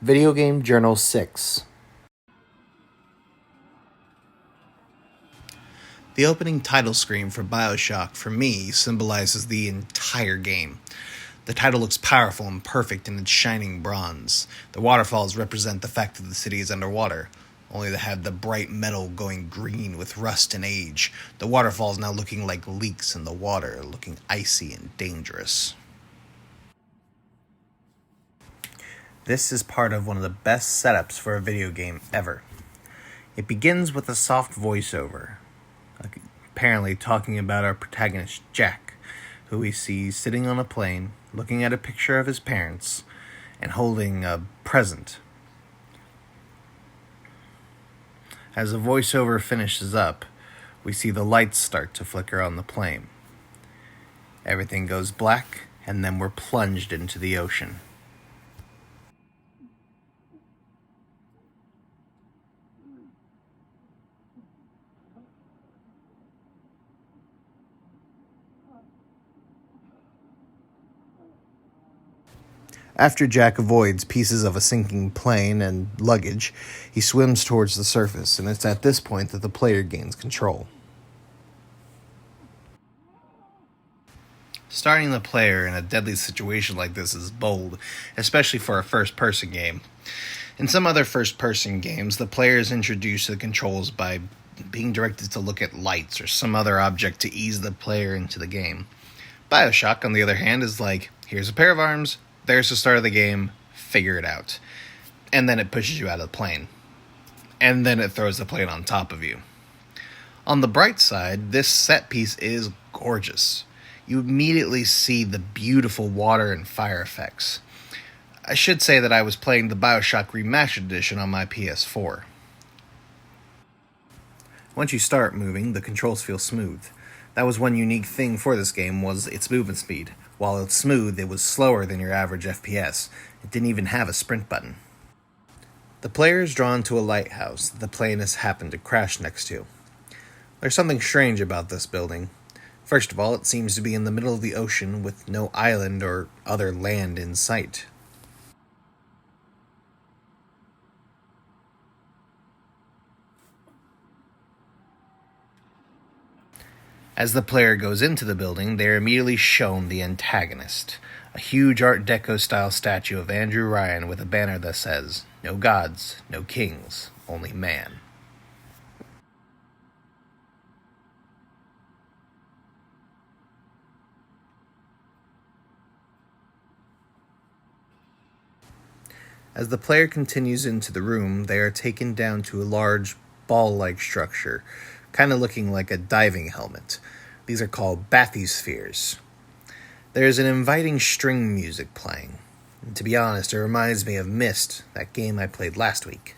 Video Game Journal 6. The opening title screen for Bioshock, for me, symbolizes the entire game. The title looks powerful and perfect in its shining bronze. The waterfalls represent the fact that the city is underwater, only to have the bright metal going green with rust and age. The waterfalls now looking like leaks in the water, looking icy and dangerous. This is part of one of the best setups for a video game ever. It begins with a soft voiceover, apparently talking about our protagonist Jack, who we see sitting on a plane, looking at a picture of his parents, and holding a present. As the voiceover finishes up, we see the lights start to flicker on the plane. Everything goes black, and then we're plunged into the ocean. After Jack avoids pieces of a sinking plane and luggage, he swims towards the surface, and it's at this point that the player gains control. Starting the player in a deadly situation like this is bold, especially for a first-person game. In some other first-person games, the player is introduced to the controls by being directed to look at lights or some other object to ease the player into the game. Bioshock, on the other hand, is like, here's a pair of arms, there's the start of the game, figure it out. And then it pushes you out of the plane. And then it throws the plane on top of you. On the bright side, this set piece is gorgeous. You immediately see the beautiful water and fire effects. I should say that I was playing the Bioshock Remastered Edition on my PS4. Once you start moving, the controls feel smooth. That was one unique thing for this game, was its movement speed. While it's smooth, it was slower than your average FPS. It didn't even have a sprint button. The player is drawn to a lighthouse that the plane has happened to crash next to. There's something strange about this building. First of all, it seems to be in the middle of the ocean with no island or other land in sight. As the player goes into the building, they are immediately shown the antagonist, a huge Art Deco-style statue of Andrew Ryan with a banner that says, "No gods, no kings, only man." As the player continues into the room, they are taken down to a large, ball-like structure, kind of looking like a diving helmet. These are called bathyspheres. There's an inviting string music playing. And to be honest, it reminds me of Myst, that game I played last week.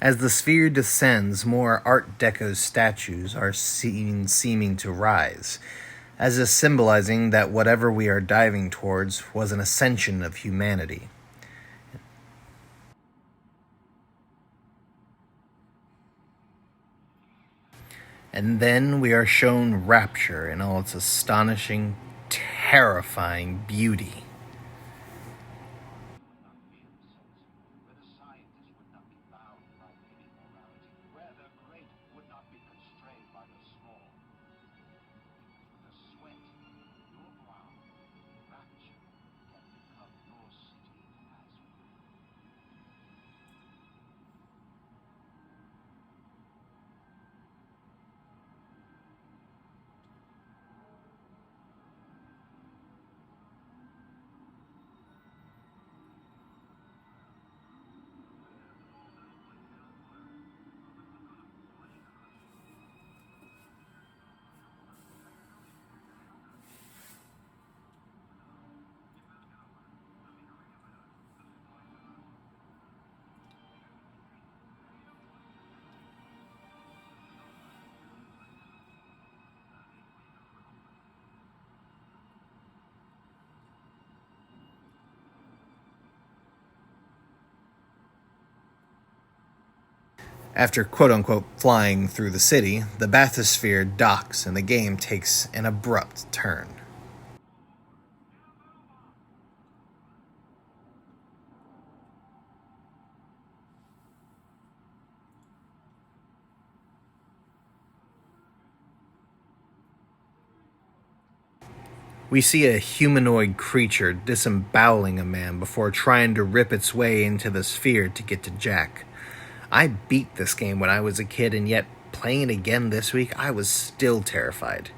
As the sphere descends, more Art Deco statues are seen seeming to rise, as if symbolizing that whatever we are diving towards was an ascension of humanity. And then we are shown Rapture in all its astonishing, terrifying beauty. After quote-unquote flying through the city, the bathysphere docks and the game takes an abrupt turn. We see a humanoid creature disemboweling a man before trying to rip its way into the sphere to get to Jack. I beat this game when I was a kid, and yet playing it again this week, I was still terrified.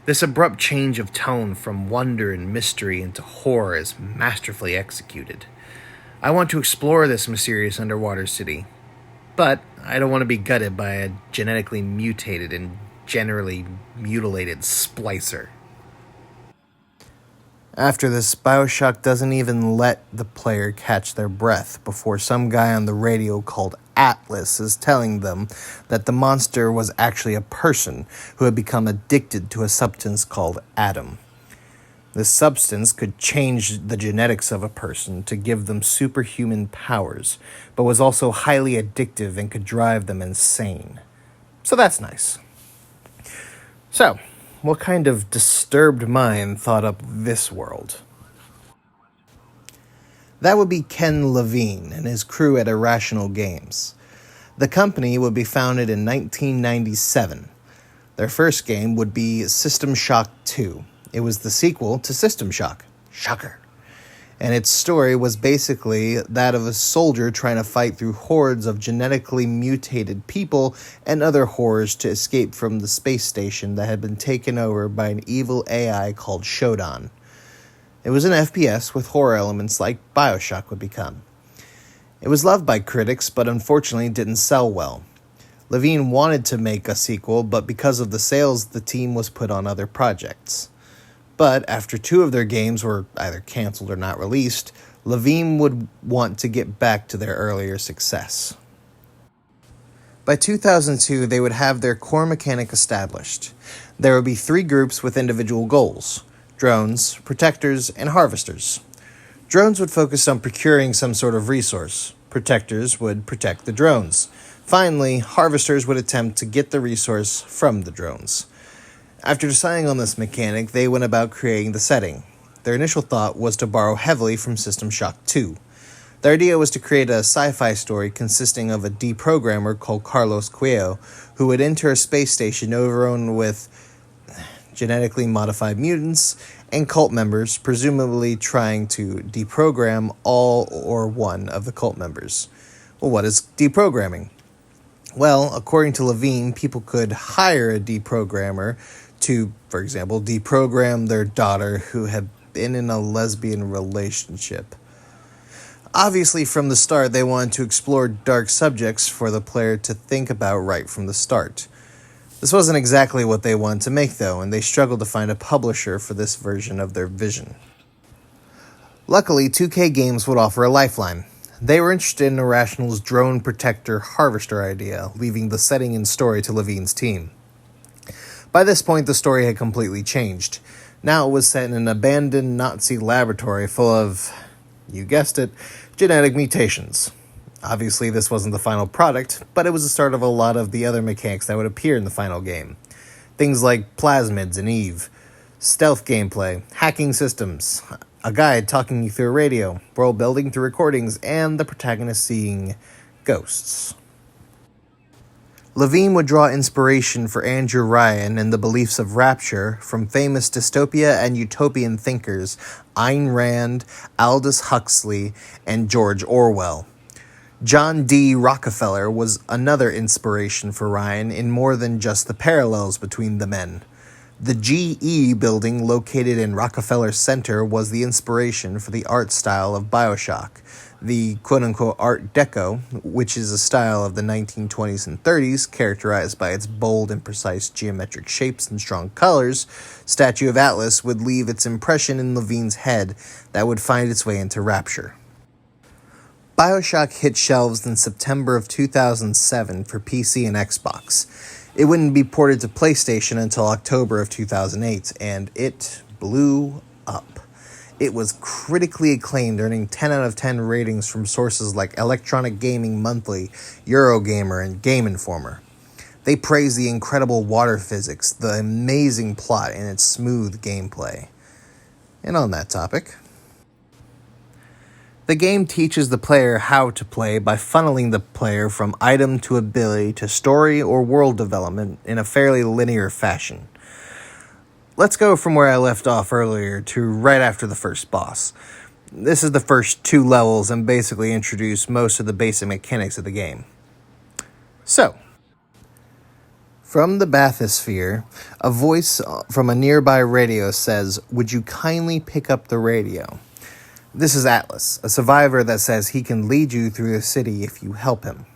This abrupt change of tone from wonder and mystery into horror is masterfully executed. I want to explore this mysterious underwater city, but I don't want to be gutted by a genetically mutated and generally mutilated splicer. After this, Bioshock doesn't even let the player catch their breath before some guy on the radio called Atlas is telling them that the monster was actually a person who had become addicted to a substance called Adam. This substance could change the genetics of a person to give them superhuman powers, but was also highly addictive and could drive them insane. So that's nice. So, what kind of disturbed mind thought up this world? That would be Ken Levine and his crew at Irrational Games. The company would be founded in 1997. Their first game would be System Shock 2. It was the sequel to System Shock. Shocker. And its story was basically that of a soldier trying to fight through hordes of genetically mutated people and other horrors to escape from the space station that had been taken over by an evil AI called Shodan. It was an FPS with horror elements like Bioshock would become. It was loved by critics, but unfortunately didn't sell well. Levine wanted to make a sequel, but because of the sales, the team was put on other projects. But after 2 of their games were either canceled or not released, Levine would want to get back to their earlier success. By 2002, they would have their core mechanic established. There would be 3 groups with individual goals: drones, protectors, and harvesters. Drones would focus on procuring some sort of resource. Protectors would protect the drones. Finally, harvesters would attempt to get the resource from the drones. After deciding on this mechanic, they went about creating the setting. Their initial thought was to borrow heavily from System Shock 2. Their idea was to create a sci-fi story consisting of a deprogrammer called Carlos Cuello, who would enter a space station overrun with genetically modified mutants and cult members, presumably trying to deprogram all or one of the cult members. Well, what is deprogramming? Well, according to Levine, people could hire a deprogrammer to, for example, deprogram their daughter who had been in a lesbian relationship. Obviously, from the start, they wanted to explore dark subjects for the player to think about right from the start. This wasn't exactly what they wanted to make, though, and they struggled to find a publisher for this version of their vision. Luckily, 2K Games would offer a lifeline. They were interested in Irrational's drone protector harvester idea, leaving the setting and story to Levine's team. By this point, the story had completely changed. Now it was set in an abandoned Nazi laboratory full of, you guessed it, genetic mutations. Obviously, this wasn't the final product, but it was the start of a lot of the other mechanics that would appear in the final game. Things like plasmids and Eve, stealth gameplay, hacking systems, a guide talking you through a radio, world building through recordings, and the protagonist seeing ghosts. Levine would draw inspiration for Andrew Ryan and the beliefs of rapture from famous dystopia and utopian thinkers Ayn Rand, Aldous Huxley, and George Orwell. John D. Rockefeller was another inspiration for Ryan in more than just the parallels between the men. The GE building located in Rockefeller Center was the inspiration for the art style of Bioshock. The quote-unquote Art Deco, which is a style of the 1920s and 30s characterized by its bold and precise geometric shapes and strong colors, Statue of Atlas would leave its impression in Levine's head that would find its way into Rapture. Bioshock hit shelves in September of 2007 for PC and Xbox. It wouldn't be ported to PlayStation until October of 2008, and it blew up. It was critically acclaimed, earning 10 out of 10 ratings from sources like Electronic Gaming Monthly, Eurogamer, and Game Informer. They praise the incredible water physics, the amazing plot, and its smooth gameplay. And on that topic, the game teaches the player how to play by funneling the player from item to ability to story or world development in a fairly linear fashion. Let's go from where I left off earlier to right after the first boss. This is the first 2 levels and basically introduce most of the basic mechanics of the game. So, from the bathysphere, a voice from a nearby radio says, "Would you kindly pick up the radio?" This is Atlas, a survivor that says he can lead you through the city if you help him.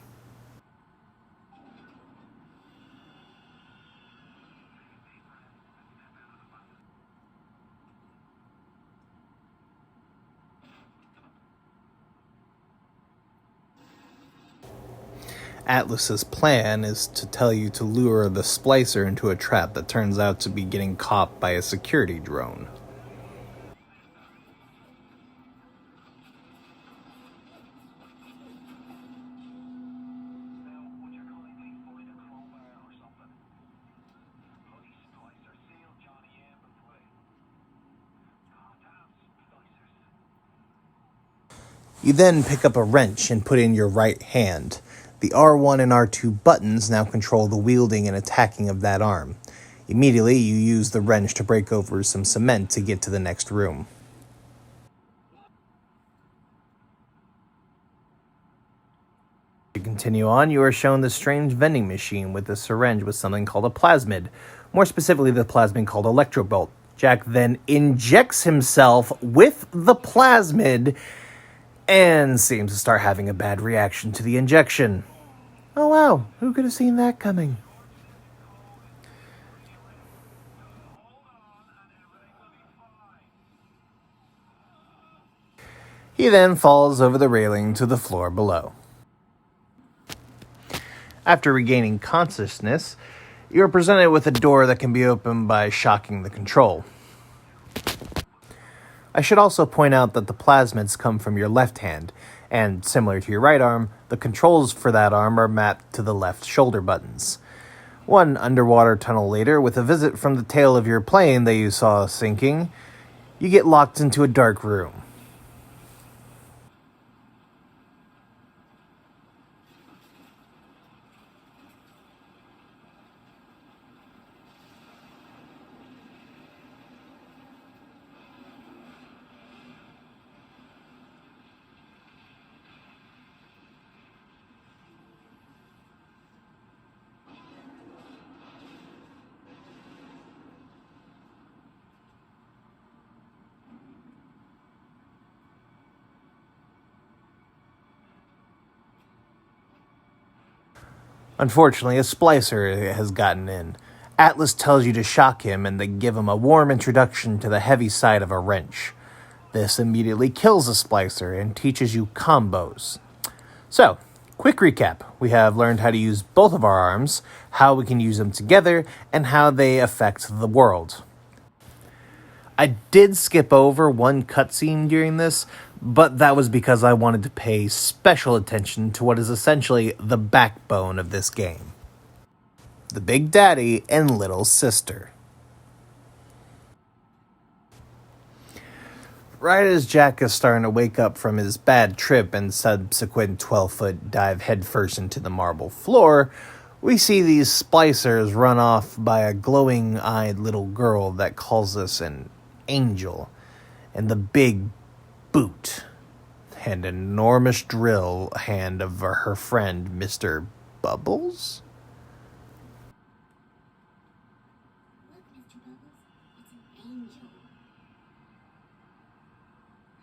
Atlas's plan is to tell you to lure the splicer into a trap that turns out to be getting caught by a security drone. You then pick up a wrench and put it in your right hand. The R1 and R2 buttons now control the wielding and attacking of that arm. Immediately, you use the wrench to break over some cement to get to the next room. To continue on, you are shown the strange vending machine with a syringe with something called a plasmid. More specifically, the plasmid called Electrobolt. Jack then injects himself with the plasmid and seems to start having a bad reaction to the injection. Oh wow, who could have seen that coming? He then falls over the railing to the floor below. After regaining consciousness, you are presented with a door that can be opened by shocking the control. I should also point out that the plasmids come from your left hand, and similar to your right arm, the controls for that arm are mapped to the left shoulder buttons. One underwater tunnel later, with a visit from the tail of your plane that you saw sinking, you get locked into a dark room. Unfortunately, a splicer has gotten in. Atlas tells you to shock him and then give him a warm introduction to the heavy side of a wrench. This immediately kills the splicer and teaches you combos. So, quick recap. We have learned how to use both of our arms, how we can use them together, and how they affect the world. I did skip over one cutscene during this, but that was because I wanted to pay special attention to what is essentially the backbone of this game. The Big Daddy and Little Sister. Right as Jack is starting to wake up from his bad trip and subsequent 12-foot dive headfirst into the marble floor, we see these splicers run off by a glowing-eyed little girl that calls us an angel, and the big boot and enormous drill hand of her friend Mr. Bubbles? Look, Mr. Bubbles, it's an angel.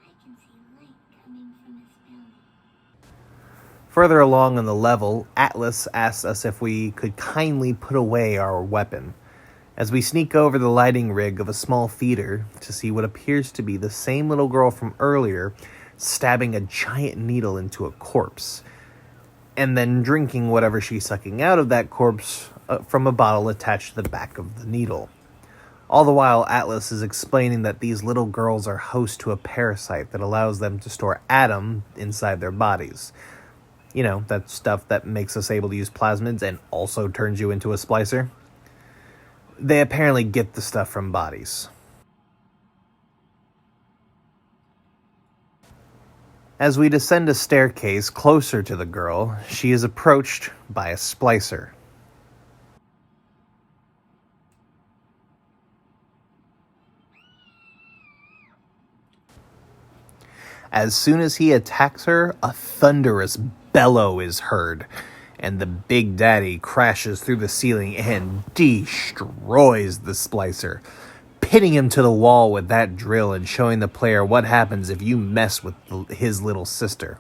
I can see light coming from his belly. Further along in the level, Atlas asks us if we could kindly put away our weapon, as we sneak over the lighting rig of a small theater to see what appears to be the same little girl from earlier stabbing a giant needle into a corpse, and then drinking whatever she's sucking out of that corpse from a bottle attached to the back of the needle. All the while, Atlas is explaining that these little girls are host to a parasite that allows them to store Adam inside their bodies. You know, that stuff that makes us able to use plasmids and also turns you into a splicer. They apparently get the stuff from bodies. As we descend a staircase closer to the girl, she is approached by a splicer. As soon as he attacks her, a thunderous bellow is heard, and the Big Daddy crashes through the ceiling and destroys the splicer, pinning him to the wall with that drill and showing the player what happens if you mess with his little sister.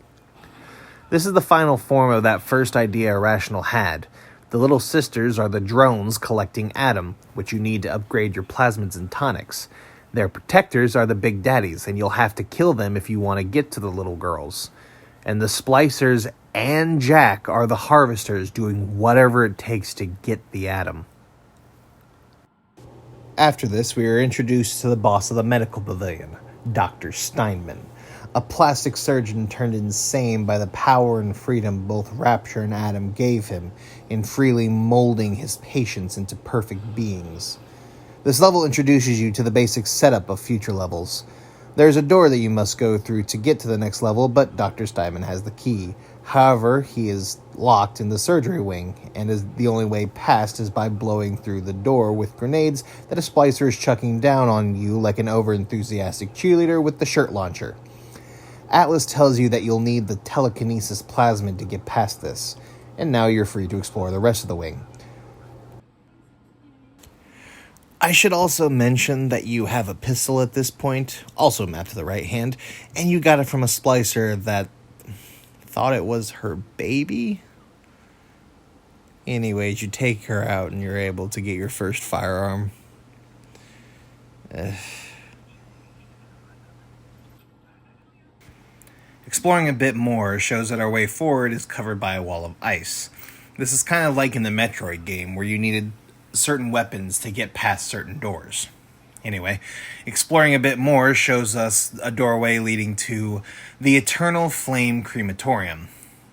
This is the final form of that first idea Irrational had. The little sisters are the drones collecting Adam, which you need to upgrade your plasmids and tonics. Their protectors are the Big Daddies, and you'll have to kill them if you want to get to the little girls. And the Splicers and Jack are the Harvesters, doing whatever it takes to get the Adam. After this, we are introduced to the boss of the medical pavilion, Dr. Steinman, a plastic surgeon turned insane by the power and freedom both Rapture and Adam gave him in freely molding his patients into perfect beings. This level introduces you to the basic setup of future levels. There's a door that you must go through to get to the next level, but Dr. Steinman has the key. However, he is locked in the surgery wing, and the only way past is by blowing through the door with grenades that a splicer is chucking down on you like an overenthusiastic cheerleader with the shirt launcher. Atlas tells you that you'll need the telekinesis plasmid to get past this, and now you're free to explore the rest of the wing. I should also mention that you have a pistol at this point, also mapped to the right hand, and you got it from a splicer that thought it was her baby? Anyways, you take her out and you're able to get your first firearm. Exploring a bit more shows that our way forward is covered by a wall of ice. This is kind of like in the Metroid game, where you needed certain weapons to get past certain doors. Anyway, exploring a bit more shows us a doorway leading to the Eternal Flame Crematorium.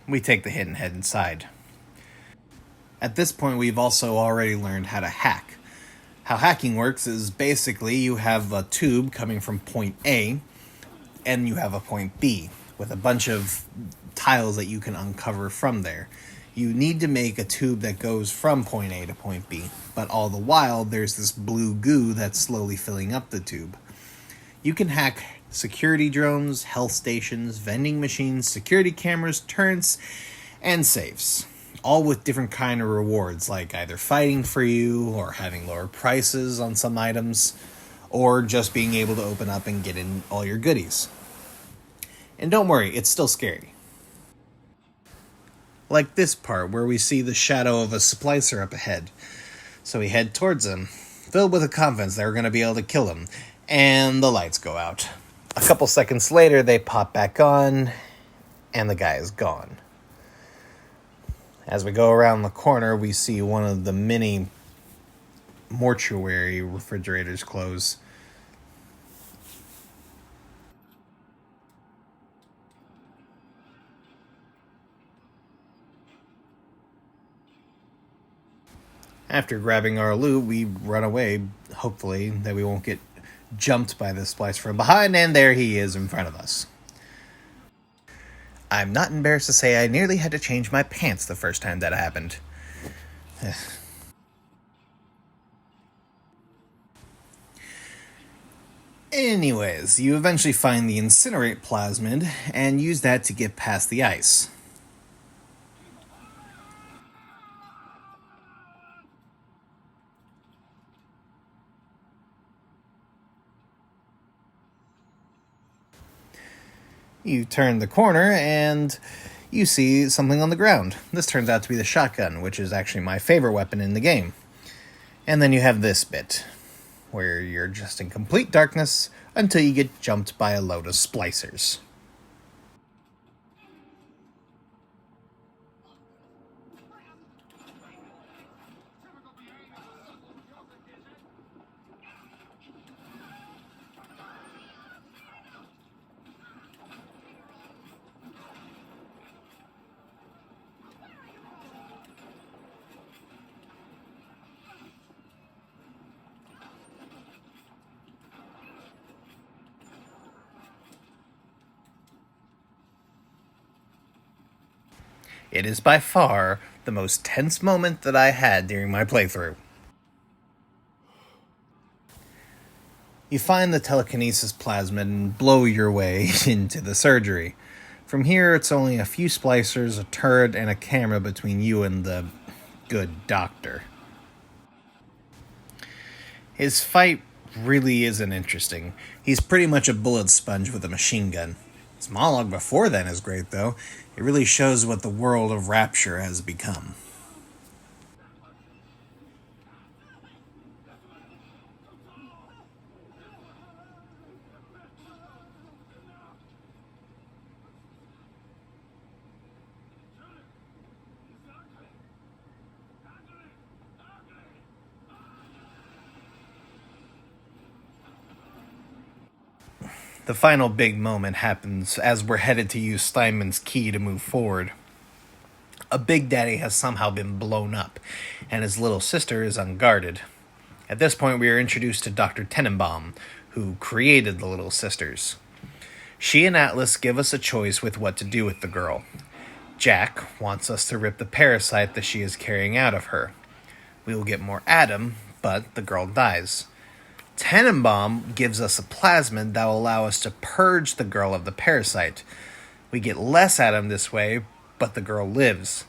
We take the hit and head inside. At this point, we've also already learned how to hack. How hacking works is basically you have a tube coming from point A, and you have a point B, with a bunch of tiles that you can uncover from there. You need to make a tube that goes from point A to point B, but all the while there's this blue goo that's slowly filling up the tube. You can hack security drones, health stations, vending machines, security cameras, turrets, and safes, all with different kind of rewards, like either fighting for you, or having lower prices on some items, or just being able to open up and get in all your goodies. And don't worry, it's still scary. Like this part where we see the shadow of a splicer up ahead. So we head towards him, filled with the confidence that we're going to be able to kill him, and the lights go out. A couple seconds later, they pop back on, and the guy is gone. As we go around the corner, we see one of the mini mortuary refrigerators close. After grabbing our loot, we run away, hopefully that we won't get jumped by this splice from behind, and there he is in front of us. I'm not embarrassed to say I nearly had to change my pants the first time that happened. Anyways, you eventually find the incinerate plasmid and use that to get past the ice. You turn the corner and you see something on the ground. This turns out to be the shotgun, which is actually my favorite weapon in the game. And then you have this bit, where you're just in complete darkness until you get jumped by a load of splicers. It is by far the most tense moment that I had during my playthrough. You find the telekinesis plasmid and blow your way into the surgery. From here, it's only a few splicers, a turret, and a camera between you and the good doctor. His fight really isn't interesting. He's pretty much a bullet sponge with a machine gun. His monologue before then is great, though. It really shows what the world of Rapture has become. The final big moment happens as we're headed to use Steinman's key to move forward. A Big Daddy has somehow been blown up, and his little sister is unguarded. At this point, we are introduced to Dr. Tenenbaum, who created the Little Sisters. She and Atlas give us a choice with what to do with the girl. Jack wants us to rip the parasite that she is carrying out of her. We will get more Adam, but the girl dies. Tenenbaum gives us a plasmid that will allow us to purge the girl of the parasite. We get less Adam this way, but the girl lives.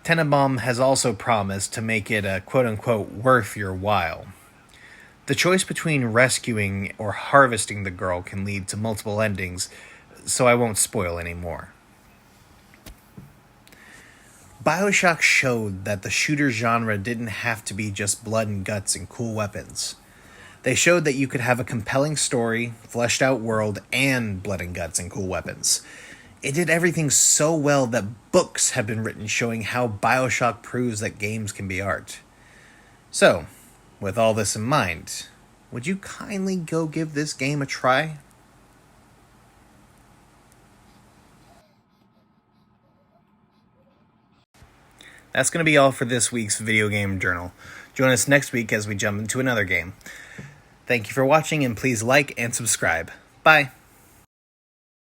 Tenenbaum has also promised to make it a quote-unquote worth your while. The choice between rescuing or harvesting the girl can lead to multiple endings, so I won't spoil any more. Bioshock showed that the shooter genre didn't have to be just blood and guts and cool weapons. They showed that you could have a compelling story, fleshed out world, and blood and guts and cool weapons. It did everything so well that books have been written showing how Bioshock proves that games can be art. So, with all this in mind, would you kindly go give this game a try? That's going to be all for this week's Video Game Journal. Join us next week as we jump into another game. Thank you for watching, and please like and subscribe. Bye!